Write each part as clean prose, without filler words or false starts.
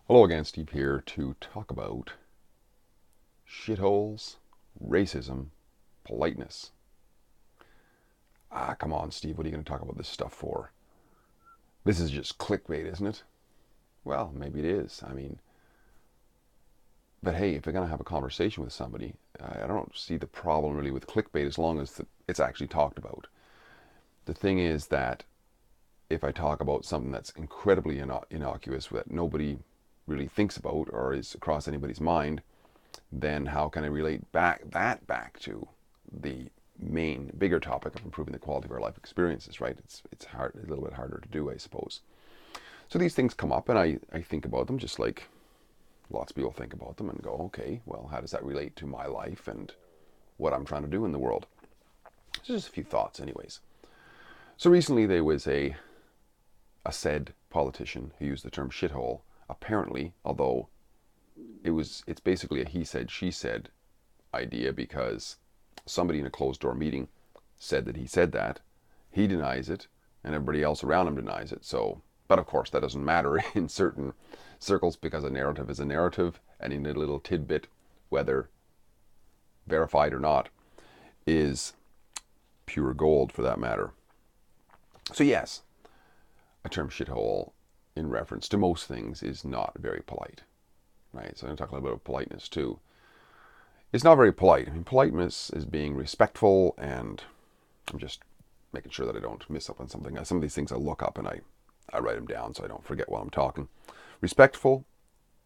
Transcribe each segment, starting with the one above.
Hello again, Steve here to talk about shitholes, racism, politeness. Come on, Steve, what are you going to talk about this stuff for? This is just clickbait, isn't it? Well, maybe it is. But hey, if you're going to have a conversation with somebody, I don't see the problem really with clickbait as long as it's actually talked about. The thing is that if I talk about something that's incredibly innocuous that nobody really thinks about or is across anybody's mind, then how can I relate back to the main bigger topic of improving the quality of our life experiences, right? It's hard, a little bit harder to do, I suppose. So these things come up and I think about them just like lots of people think about them and go, okay, well, how does that relate to my life and what I'm trying to do in the world? So just a few thoughts anyways. So recently there was a said politician who used the term shithole, apparently, although it's basically a he said, she said idea because somebody in a closed door meeting said that he said that. He denies it, and everybody else around him denies it. So, but of course, that doesn't matter in certain circles because a narrative is a narrative, and any little tidbit, whether verified or not, is pure gold for that matter. So, yes, a term shithole in reference to most things is not very polite, right? So, I'm going to talk a little bit about politeness too. It's not very polite. I mean, politeness is being respectful, and I'm just making sure that I don't miss up on something. Some of these things I look up and I write them down so I don't forget while I'm talking. Respectful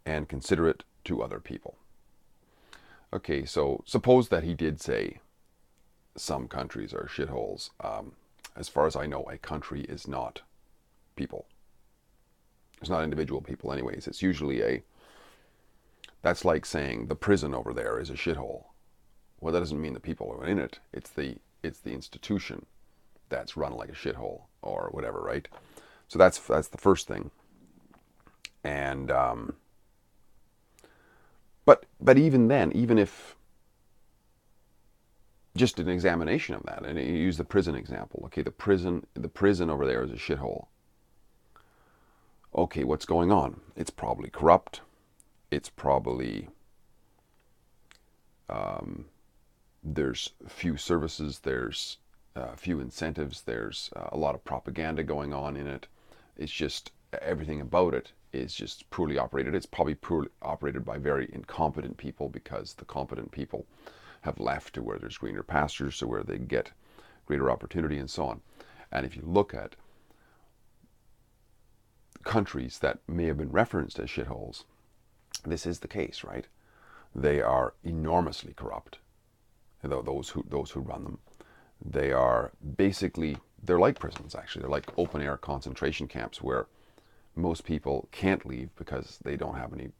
and considerate to other people. Okay, so suppose that he did say some countries are shitholes. As far as I know, a country is not people. It's not individual people anyways. It's usually that's like saying the prison over there is a shithole. Well, that doesn't mean the people who are in it. It's the institution that's run like a shithole or whatever, right? So that's the first thing. And but even then, even if just an examination of that, and you use the prison example. Okay, the prison over there is a shithole. Okay, what's going on? It's probably corrupt. It's probably there's few services. There's few incentives. There's a lot of propaganda going on in it. It's just everything about it is just poorly operated. It's probably poorly operated by very incompetent people because the competent people have left to where there's greener pastures, to where they get greater opportunity and so on. And if you look at countries that may have been referenced as shitholes, this is the case, right? They are enormously corrupt. Those who run them, they are basically, they're like prisons actually. They're like open air concentration camps where most people can't leave because they don't have any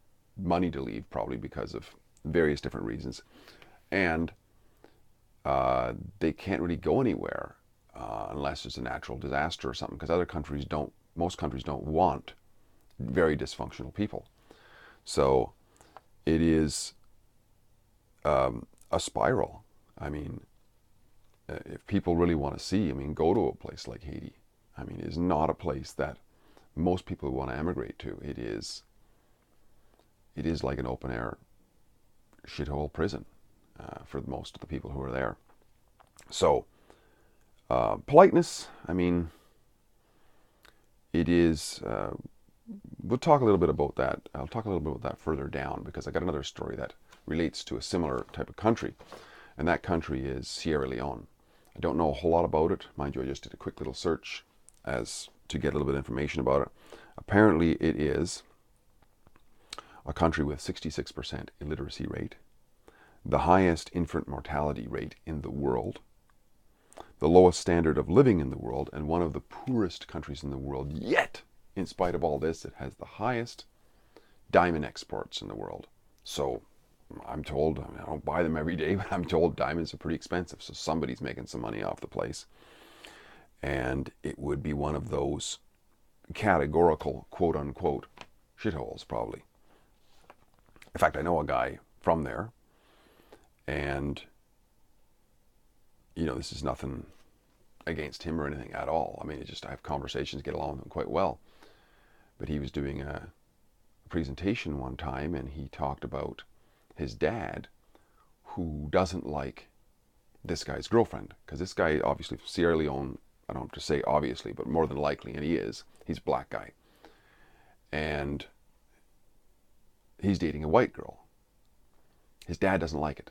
money to leave, probably because of various different reasons, and they can't really go anywhere unless there's a natural disaster or something, because most countries don't want very dysfunctional people. So it is a spiral. I mean, if people really want to see, I mean, go to a place like Haiti. I mean, it's not a place that most people want to emigrate to. It is like an open air shithole prison for most of the people who are there. So politeness, I mean, it is. We'll talk a little bit about that. I'll talk a little bit about that further down because I got another story that relates to a similar type of country, and that country is Sierra Leone. I don't know a whole lot about it. Mind you, I just did a quick little search as to get a little bit of information about it. Apparently, it is a country with 66% illiteracy rate, the highest infant mortality rate in the world, the lowest standard of living in the world, and one of the poorest countries in the world. Yet, in spite of all this, it has the highest diamond exports in the world. So I'm told, I mean, I don't buy them every day, but I'm told diamonds are pretty expensive. So somebody's making some money off the place. And it would be one of those categorical, quote unquote, shitholes, probably. In fact, I know a guy from there, and this is nothing against him or anything at all. I mean, I have conversations, get along with him quite well. But he was doing a presentation one time, and he talked about his dad who doesn't like this guy's girlfriend, because this guy obviously from Sierra Leone, I don't have to say obviously, but more than likely, and he's a black guy, and he's dating a white girl. His dad doesn't like it,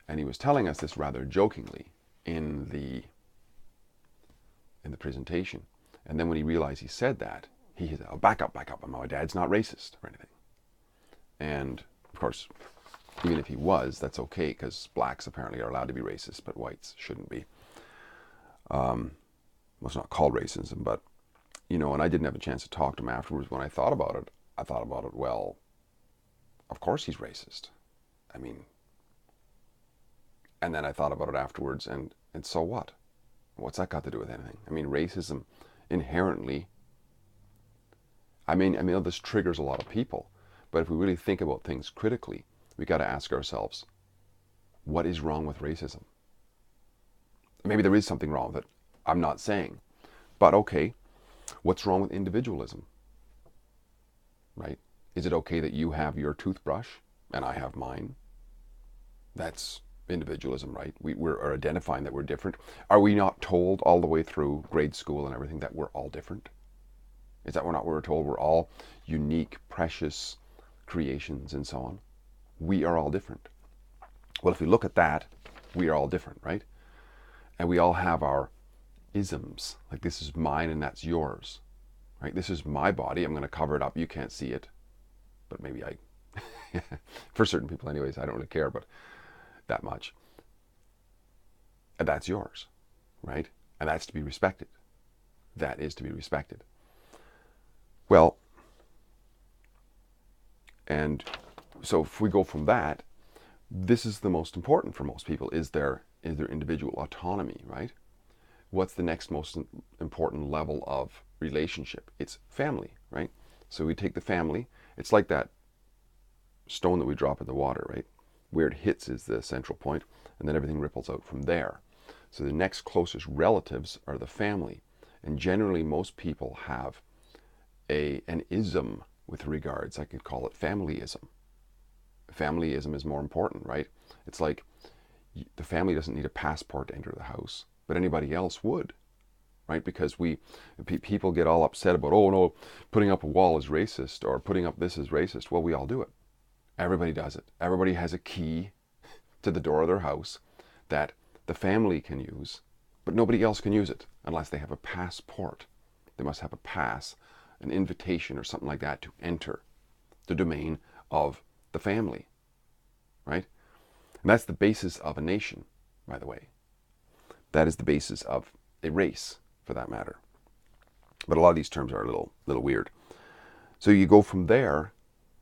and he was telling us this rather jokingly in the presentation. And then when he realized he said that, he said, "Oh, back up, my dad's not racist or anything." And of course, even if he was, that's okay, because blacks apparently are allowed to be racist, but whites shouldn't be. Well, it's not called racism, but, and I didn't have a chance to talk to him afterwards. When I thought about it, well, of course he's racist. I mean, and then I thought about it afterwards, and so what? What's that got to do with anything? I mean, racism inherently, I mean, this triggers a lot of people, but if we really think about things critically, we got to ask ourselves, what is wrong with racism? Maybe there is something wrong with it. I'm not saying. But okay, what's wrong with individualism? Right? Is it okay that you have your toothbrush and I have mine? That's individualism, right? We're identifying that we're different. Are we not told all the way through grade school and everything that we're all different? Is that we're told we're all unique, precious creations and so on? We are all different. Well, if we look at that, we are all different, right? And we all have our isms, like this is mine and that's yours, right? This is my body. I'm going to cover it up. You can't see it, but maybe for certain people anyways, I don't really care, but that much. And that's yours, right? And that's to be respected. That is to be respected. Well, and so if we go from that, this is the most important for most people, is their individual autonomy, right? What's the next most important level of relationship? It's family, right? So we take the family. It's like that stone that we drop in the water, right? Where it hits is the central point, and then everything ripples out from there. So the next closest relatives are the family. And generally, most people have an ism with regards, I could call it familyism. Familyism is more important, right? It's like the family doesn't need a passport to enter the house, but anybody else would, right? Because people get all upset about, oh no, putting up a wall is racist, or putting up this is racist. Well, we all do it. Everybody does it. Everybody has a key to the door of their house that the family can use, but nobody else can use it unless they have a passport. They must have a pass, an invitation or something like that to enter the domain of the family, right? And that's the basis of a nation, by the way. That is the basis of a race, for that matter. But a lot of these terms are a little weird. So you go from there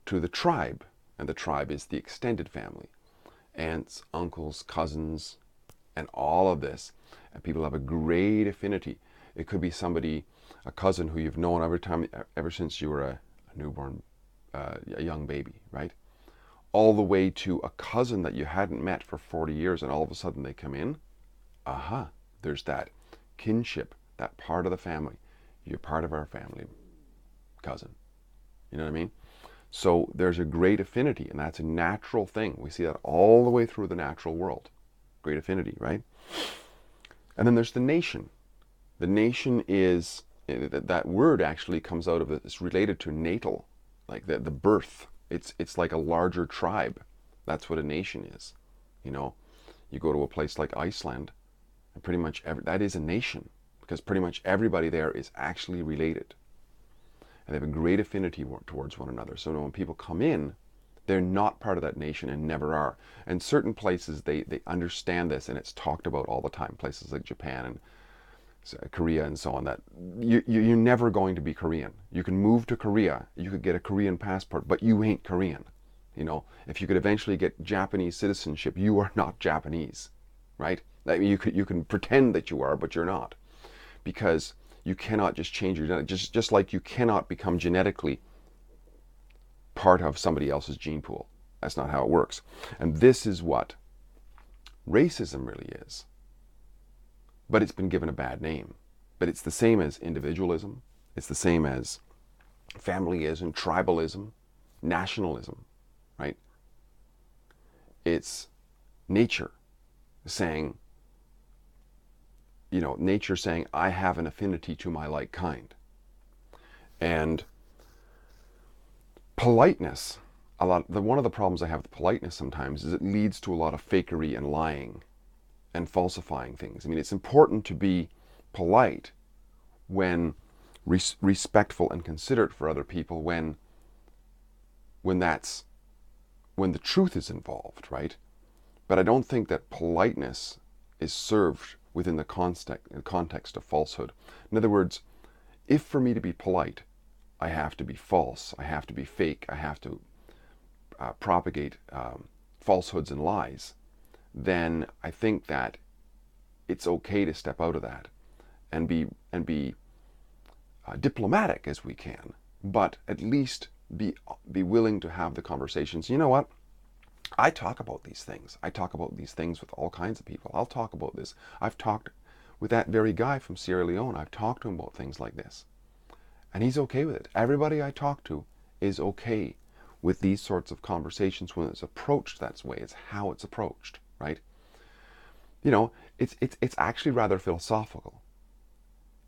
to the tribe, and the tribe is the extended family. Aunts, uncles, cousins, and all of this. And people have a great affinity. It could be somebody, a cousin who you've known ever since you were a newborn, a young baby, right? All the way to a cousin that you hadn't met for 40 years, and all of a sudden they come in. Aha, there's that kinship, that part of the family. You're part of our family, cousin. You know what I mean? So there's a great affinity, and that's a natural thing. We see that all the way through the natural world. Great affinity, right? And then there's the nation. The nation is, that word actually comes out of, it's related to natal, like the birth. It's like a larger tribe. That's what a nation is. You know, you go to a place like Iceland, and pretty much that is a nation, because pretty much everybody there is actually related. And they have a great affinity towards one another. So when people come in, they're not part of that nation and never are. And certain places, they understand this, and it's talked about all the time. Places like Japan and Korea and so on, that you're never going to be Korean. You can move to Korea, you could get a Korean passport, but you ain't Korean. You know, if you could eventually get Japanese citizenship, you are not Japanese, right? I mean, you can pretend that you are, but you're not, because you cannot just change your genetics, just like you cannot become genetically part of somebody else's gene pool. That's not how it works. And this is what racism really is. But it's been given a bad name. But it's the same as individualism. It's the same as familyism, tribalism, nationalism, right? It's nature saying, nature saying, I have an affinity to my like kind. And politeness, one of the problems I have with politeness sometimes is it leads to a lot of fakery and lying and falsifying things. I mean, it's important to be polite when respectful and considerate for other people when the truth is involved, right? But I don't think that politeness is served within the context of falsehood. In other words, if for me to be polite, I have to be false, I have to be fake, I have to propagate falsehoods and lies, then I think that it's okay to step out of that and be diplomatic as we can, but at least be willing to have the conversations. You know what? I talk about these things. I talk about these things with all kinds of people. I'll talk about this. I've talked with that very guy from Sierra Leone. I've talked to him about things like this. And he's okay with it. Everybody I talk to is okay with these sorts of conversations when it's approached that way. It's how it's approached, right? It's actually rather philosophical.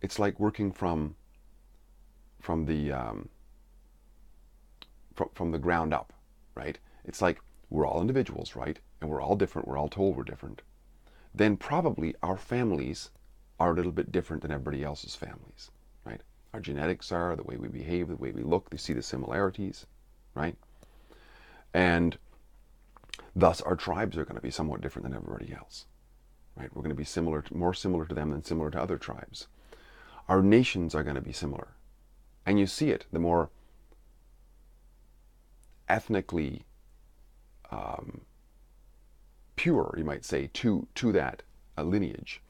It's like working from the ground up, right? It's like we're all individuals, right? And we're all different. We're all told we're different. Then probably our families are a little bit different than everybody else's families, right? Our genetics are, the way we behave, the way we look, they see the similarities, right? And thus our tribes are going to be somewhat different than everybody else, right? We're going to be more similar to them than similar to other tribes. Our nations are going to be similar. And you see it, the more ethnically pure, you might say, to that lineage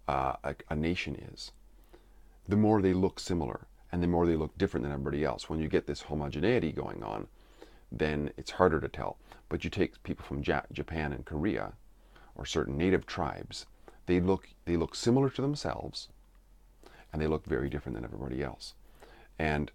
a nation is, the more they look similar and the more they look different than everybody else. When you get this homogeneity going on, then it's harder to tell. But you take people from Japan and Korea, or certain native tribes, they look similar to themselves, and they look very different than everybody else. And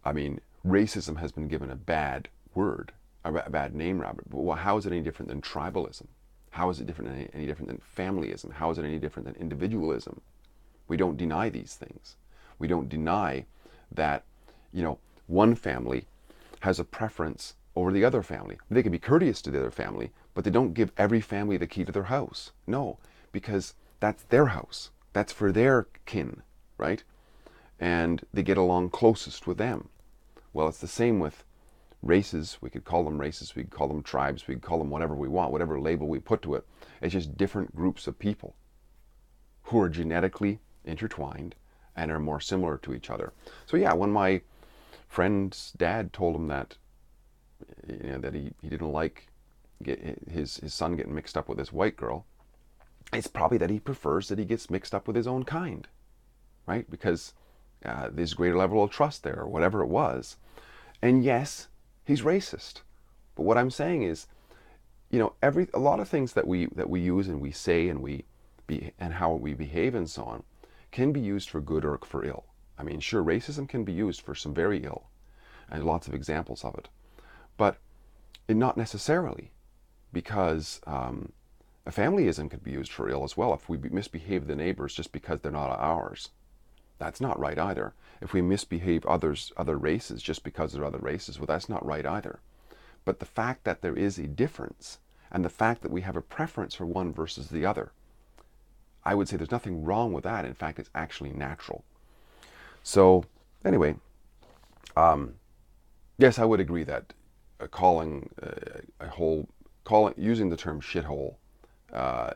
I mean, racism has been given a bad word, a bad name, Robert. But well, how is it any different than tribalism? How is it any different than familyism? How is it any different than individualism? We don't deny these things. We don't deny that, one family has a preference over the other family. They can be courteous to the other family, but they don't give every family the key to their house. No, because that's their house. That's for their kin, right? And they get along closest with them. Well, it's the same with races. We could call them races, we could call them tribes, we could call them whatever we want, whatever label we put to it. It's just different groups of people who are genetically intertwined and are more similar to each other. So yeah, when my friend's dad told him that, that he didn't like his son getting mixed up with this white girl, it's probably that he prefers that he gets mixed up with his own kind, right? Because there's greater level of trust there, or whatever it was. And yes, he's racist. But what I'm saying is, a lot of things that we use and we say and how we behave and so on can be used for good or for ill. I mean, sure, racism can be used for some very ill, and lots of examples of it, but not necessarily, because a familyism could be used for ill as well. If we misbehave to the neighbors just because they're not ours, that's not right either. If we misbehave other races just because they're other races, well, that's not right either. But the fact that there is a difference, and the fact that we have a preference for one versus the other, I would say there's nothing wrong with that. In fact, it's actually natural. So anyway, yes, I would agree that using the term shithole,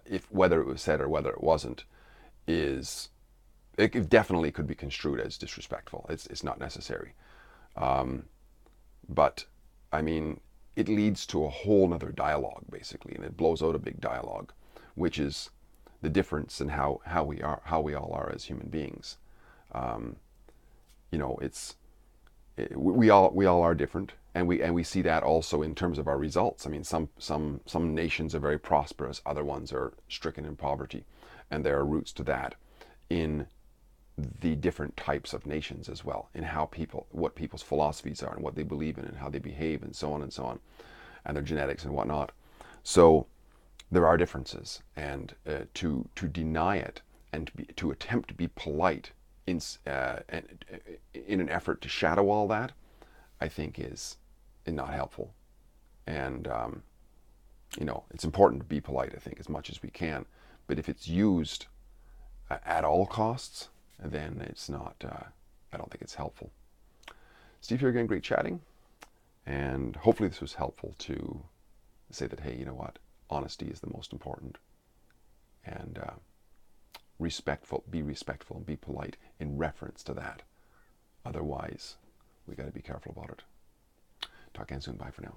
if whether it was said or whether it wasn't, it definitely could be construed as disrespectful. It's not necessary. But I mean, it leads to a whole nother dialogue, basically, and it blows out a big dialogue, which is the difference in how we all are as human beings. We all are different, and we see that also in terms of our results. I mean, some nations are very prosperous, other ones are stricken in poverty, and there are roots to that in the different types of nations as well, in how people, what people's philosophies are and what they believe in and how they behave and so on, and their genetics and whatnot. So there are differences, and to deny it and to attempt to be polite in an effort to shadow all that, I think is not helpful. And you know, it's important to be polite, I think, as much as we can. But if it's used at all costs, then it's not, I don't think it's helpful. Steve here again, great chatting. And hopefully this was helpful to say that, hey, you know what? Honesty is the most important. And be respectful and be polite in reference to that. Otherwise, we got to be careful about it. Talk again soon. Bye for now.